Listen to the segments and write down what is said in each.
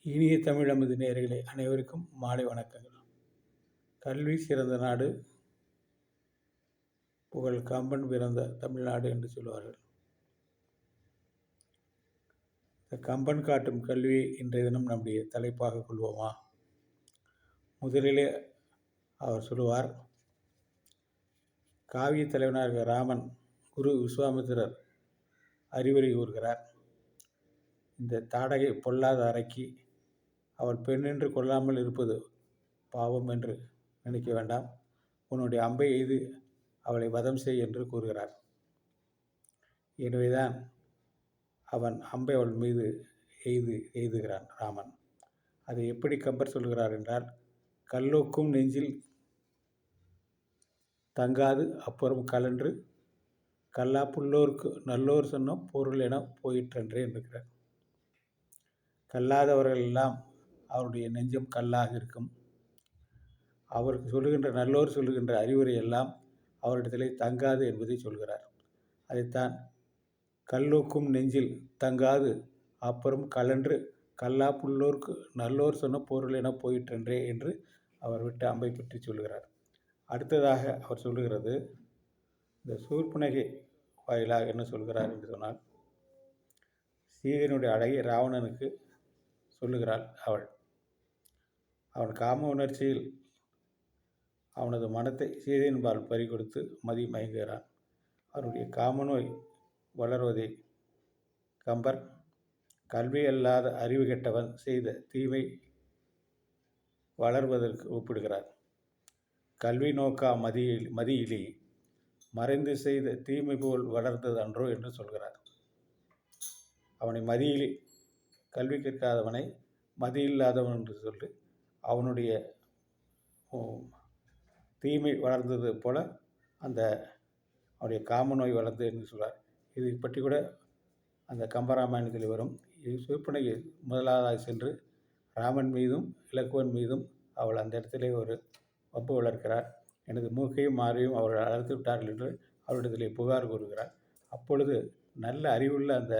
இனிய தமிழ் அமுது நேயர்களே அனைவருக்கும் மாலை வணக்கங்கள். கல்வி சிறந்த நாடு, புகழ் கம்பன் பிறந்த தமிழ்நாடு என்று சொல்வார்கள். இந்த கம்பன் காட்டும் கல்வியை இன்றைய தினம் நம்முடைய தலைப்பாக கொள்வோமா? முதலிலே அவர் சொல்லுவார், காவிய தலைவனாக ராமன் குரு விஸ்வாமித்திரர் அறிவுரை கூறுகிறார். இந்த தாடகை பொல்லாத அரக்கி, அவள் பெண்ணென்று கொள்ளாமல் இருப்பது பாவம் என்று நினைக்க வேண்டாம், உன்னுடைய அம்பை எய்து அவளை வதம் செய் என்று கூறுகிறார். எனவேதான் அவன் அம்பை அவள் மீது எய்துகிறான் ராமன். அதை எப்படி கம்பர் சொல்கிறார் என்றால், கல்லோக்கும் நெஞ்சில் தங்காது அப்புறம் கலன்று கல்லா புல்லோருக்கு நல்லோர் சொன்ன பொருள் என போயிற்றென்றே இருக்கிறார். கல்லாதவர்கள் எல்லாம் அவருடைய நெஞ்சம் கல்லாக இருக்கும். அவருக்கு சொல்லுகின்ற நல்லோர் சொல்லுகின்ற அறிவுரை எல்லாம் அவரிடத்திலே தங்காது என்பதை சொல்கிறார். அதைத்தான் கல்லோக்கும் நெஞ்சில் தங்காது அப்புறம் கலன்று கல்லா புல்லோர்க்கு நல்லோர் சொன்ன பொருள் என போயிற்றென்றே என்று அவர் விட்ட அம்பை பற்றி சொல்கிறார். அடுத்ததாக அவர் சொல்லுகிறது, இந்த சூர்பனகை வாயிலாக என்ன சொல்கிறார் என்று சொன்னால், சீதையினுடைய அழகை ராவணனுக்கு சொல்லுகிறாள். அவன் காம உணர்ச்சியில் அவனது மனத்தை சீதையின்பால் பறிகொடுத்து மதி மயங்குகிறான். அவனுடைய காமநோய் வளர்வதை கம்பர் கல்வி அல்லாத அறிவு கெட்டவன் செய்த தீமை வளர்வதற்கு ஒப்பிடுகிறார். கல்வி நோக்கா மதியிலி மறைந்து செய்த தீமை போல் வளர்ந்தது அன்றோ என்று சொல்கிறார். அவனை மதியிலி, கல்வி கேட்காதவனை மதியில்லாதவன் என்று சொல்லி அவனுடைய தீமை வளர்ந்தது போல அவனுடைய காம நோய் வளர்ந்தது என்று சொல்வார். இது பற்றி கூட அந்த கம்பராமாயணத்தில் வரும். சூர்பனகை முதலாவதாக சென்று ராமன் மீதும் இலக்குவன் மீதும் அவள் அந்த இடத்திலே ஒரு வம்பு வளர்க்கிறார். எனது மூக்கையும் மாறையும் அவர்கள் அழைத்து விட்டார்கள் என்று அவரிடத்திலே புகார் கூறுகிறார். அப்பொழுது நல்ல அறிவுள்ள அந்த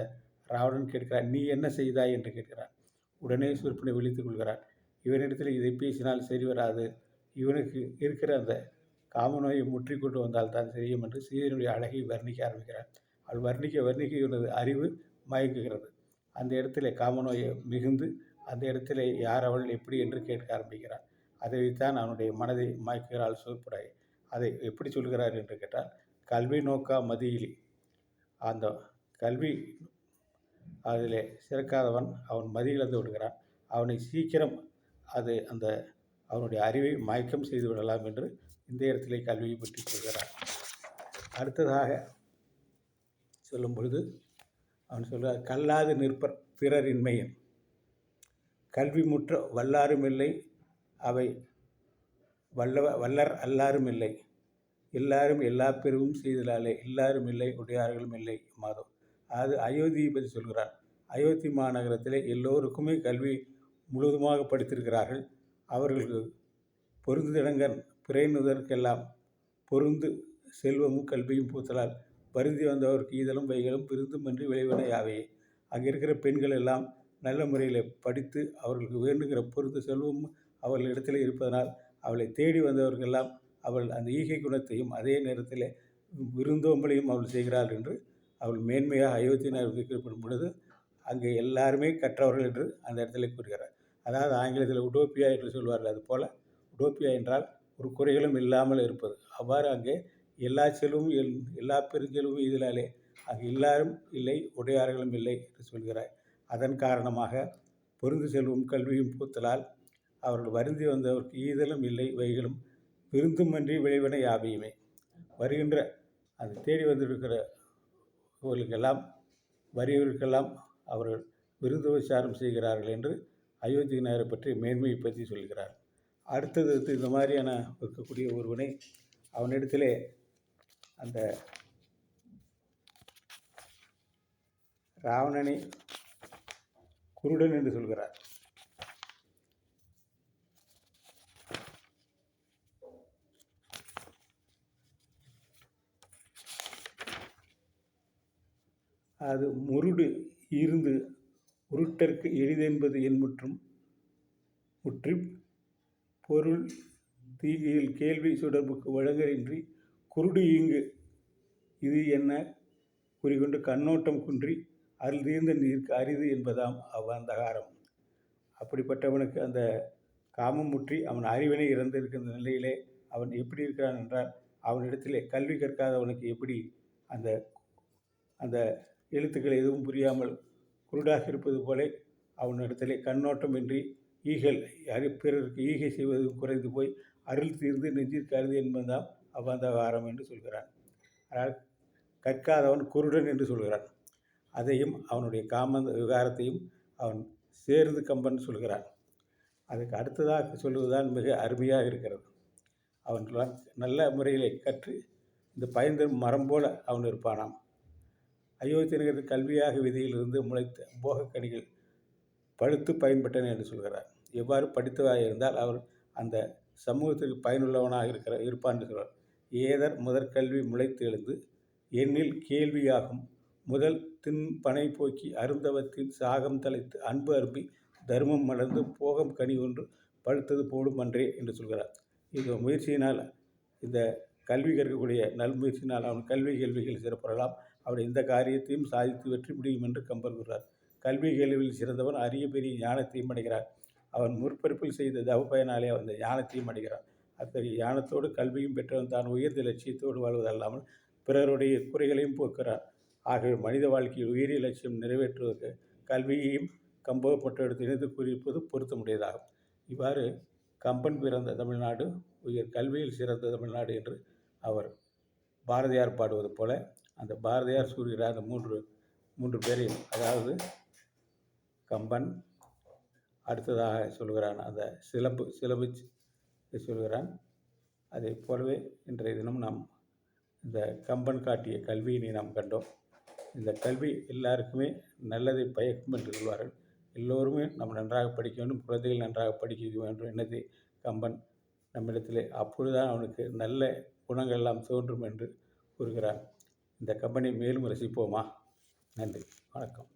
ராவணன் கேட்கிறார், நீ என்ன செய்தாய் என்று கேட்கிறார். உடனே சூர்பனை விழித்துக் கொள்கிறார். இவனிடத்தில் இதை பேசினால் சரி வராது, இவனுக்கு இருக்கிற அந்த காமநோயை முற்றி கொண்டு வந்தால் தான் செய்யும் என்று சீதையினுடைய அழகை வர்ணிக்க ஆரம்பிக்கிறார். அவள் வர்ணிக்க இவனது அறிவு மயங்குகிறது. அந்த இடத்திலே காமநோயை மிகுந்து அந்த இடத்திலே யார் அவள் எப்படி என்று கேட்க ஆரம்பிக்கிறார். அதை வைத்தான் அவனுடைய மனதை மயக்குகிறாள் சூர்பனகை. அதை எப்படி சொல்கிறார் என்று கேட்டால், கல்வி நோக்கா மதியிலி, அந்த கல்வி அதிலே சிறக்காதவன் அவன் மதி இழந்து விடுகிறான். அவனை சீக்கிரம் அவனுடைய அறிவை மயக்கம் செய்து விடலாம் என்று இந்த இடத்திலே கல்வியை பற்றி சொல்கிறார். அடுத்ததாக சொல்லும் பொழுது அவன் சொல்கிறார், கல்லாது நிற்பர் பிறரின்மையின் கல்வி முற்ற வல்லாரும் இல்லை, அவை வல்லர் அல்லாரும் இல்லை, எல்லாரும் எல்லா பிரிவும் செய்தலாலே எல்லாரும் இல்லை உடையார்களும் இல்லை மாதவ். அது அயோத்தியை பற்றி சொல்கிறார். அயோத்தி மாநகரத்திலே எல்லோருக்குமே கல்வி முழுவதுமாக படித்திருக்கிறார்கள். அவர்களுக்கு பொருந்திடங்கன் பிறையினுதற்கெல்லாம் பொருந்து செல்வமும் கல்வியும் பூத்தலால் வருந்தி வந்தவருக்கு ஈதலும் வைகளும் விருந்துமன்றி விளைவன யாவையே. அங்கே இருக்கிற பெண்கள் எல்லாம் நல்ல முறையில் படித்து அவர்களுக்கு வேண்டுகிற பொருந்து செல்வமும் அவர்களிடத்தில் இருப்பதனால் அவளை தேடி வந்தவர்களெல்லாம் அவள் அந்த ஈகை குணத்தையும் அதே நேரத்தில் விருந்தோம்பலையும் அவள் செய்கிறாள் என்று அவள் மேன்மையாக அயோத்தியினர் குறிப்பிடும் பொழுது அங்கே எல்லாருமே கற்றவர்கள் என்று அந்த இடத்துல கூறுகிறார். அதாவது ஆங்கிலத்தில் உடோப்பியா என்று சொல்வார்கள். அதுபோல் உடோப்பியா என்றால் ஒரு குறைகளும் இல்லாமல் இருப்பது. அவ்வாறு அங்கே எல்லா செல்வமும் எல்லா பெருஞ்செல்வமும் இதனாலே அங்கே எல்லாரும் இல்லை உடையார்களும் இல்லை என்று சொல்கிறார். அதன் காரணமாக பொருந்து செல்வம் கல்வியும் பூத்தலால் அவர்கள் வருந்தி வந்தவருக்கு ஈதலும் இல்லை வைகளும் விருந்துமன்றி விளைவன யாவையுமே. வருகின்ற அது தேடி வந்திருக்கிற வறியவர்களுக்கெல்லாம் அவர்கள் விருந்து உபசாரம் செய்கிறார்கள் என்று அயோத்தி நகரை பற்றி மேன்மையை பற்றி சொல்கிறார். அடுத்தது இந்த மாதிரியான இருக்கக்கூடிய ஒருவனை அவனிடத்திலே அந்த ராவணனை குருடன் என்று சொல்கிறார். அது முருடு இருந்து உருட்டற்கு எளிதென்பது என்பதும் முற்றிப் பொருள் தீயில் கேள்வி சுடர்புக்கு வழங்கலின்றி குருடு ஈங்கு இது என்ன குறிகொண்டு கண்ணோட்டம் குன்றி அருள் தீர்ந்த நீர்க்கு அரிது என்பதாம் அவ்வந்தகாரம். அப்படிப்பட்டவனுக்கு அந்த காமம் முற்றி அவன் அறிவினை இறந்திருக்கின்ற நிலையிலே அவன் எப்படி இருக்கிறான் என்றால், அவனிடத்திலே கல்வி கற்காதவனுக்கு எப்படி அந்த அந்த எழுத்துக்கள் எதுவும் புரியாமல் குருடாக இருப்பது போல அவனிடத்திலே கண்ணோட்டம் இன்றி ஈகல் பிறருக்கு ஈகை செய்வது குறைந்து போய் அருள் தீர்ந்து நெஞ்சிற்கு அருது என்பதுதான் அவ்வந்தகாரம் என்று சொல்கிறான். ஆனால் கற்காதவன் குருடன் என்று சொல்கிறான். அதையும் அவனுடைய காம விகாரத்தையும் அவன் சேர்ந்து கம்பன் சொல்கிறான். அதுக்கு அடுத்ததாக சொல்லுவதுதான் மிக அருமையாக இருக்கிறது. அவன் நல்ல முறையிலே கற்று இந்த பயந்த மரம் போல அவன் இருப்பானாம். அயோத்தியனுக்கு கல்வியாக விதியிலிருந்து முளைத்த போகக்கனிகள் பழுத்து பயன்பட்டன என்று சொல்கிறார். எவ்வாறு படித்ததாக இருந்தால் அவர் அந்த சமூகத்திற்கு பயனுள்ளவனாக இருப்பான் என்று சொல்கிறார். ஏதர் முதற்கல்வி முளைத்து எழுந்து எண்ணில் கேள்வியாகும் முதல் தின் பனை போக்கி அருந்தவத்தின் சாகம் தலைத்து அன்பு அரும்பி தர்மம் மலர்ந்து போகம் கனி ஒன்று பழுத்தது போடும் அன்றே என்று சொல்கிறார். இந்த முயற்சியினால் இந்த கல்வி கற்கக்கூடிய நல்முயற்சியினால் அவன் கல்வி கேள்விகள் சிறப்பெறலாம். அவன் இந்த காரியத்தையும் சாதித்து வெற்றி முடியும் என்று கம்பர் கூறுகிறார். கல்வி கேள்வியில் சிறந்தவன் அரிய பெரிய ஞானத்தையும் அடைகிறான். அவன் முற்பிறப்பில் செய்த தவ பயனாலே அந்த ஞானத்தையும் அடைகிறான். அத்தகைய ஞானத்தோடு கல்வியும் பெற்றவன் தான் உயர்ந்த லட்சியத்தோடு வாழ்வதல்லாமல் பிறருடைய குறைகளையும் போக்குகிறான். ஆகவே மனித வாழ்க்கையில் உயரிய லட்சியம் நிறைவேற்றுவதற்கு கல்வியையும் கம்பப்பட்டெடுத்து இணைந்து கூறியிருப்பது பொருத்தமுடையதாகும். இவ்வாறு கம்பன் பிறந்த தமிழ்நாடு உயர் கல்வியில் சிறந்த தமிழ்நாடு என்று அவர் பாரதியார் பாடுவது போல அந்த பாரதியார் கூறுகிற அந்த மூன்று பேரையும், அதாவது கம்பன், அடுத்ததாக சொல்கிறான் அந்த சிலம்பு சொல்கிறான். அதை போலவே இன்றைய தினம் நாம் இந்த கம்பன் காட்டிய கல்வியினை நாம் கண்டோம். இந்த கல்வி எல்லாருக்குமே நல்லதை பயக்கும் என்று சொல்வார்கள். எல்லோருமே நம்ம நன்றாக படிக்க வேண்டும், குழந்தைகள் நன்றாக படிக்க வேண்டும் எண்ணத்தை கம்பன் நம்மிடத்திலே அப்பொழுதுதான் அவனுக்கு நல்ல குணங்கள் எல்லாம் தோன்றும் என்று கூறுகிறான். இந்த கம்பனை மேலும் ரசிப்போமா? நன்றி, வணக்கம்.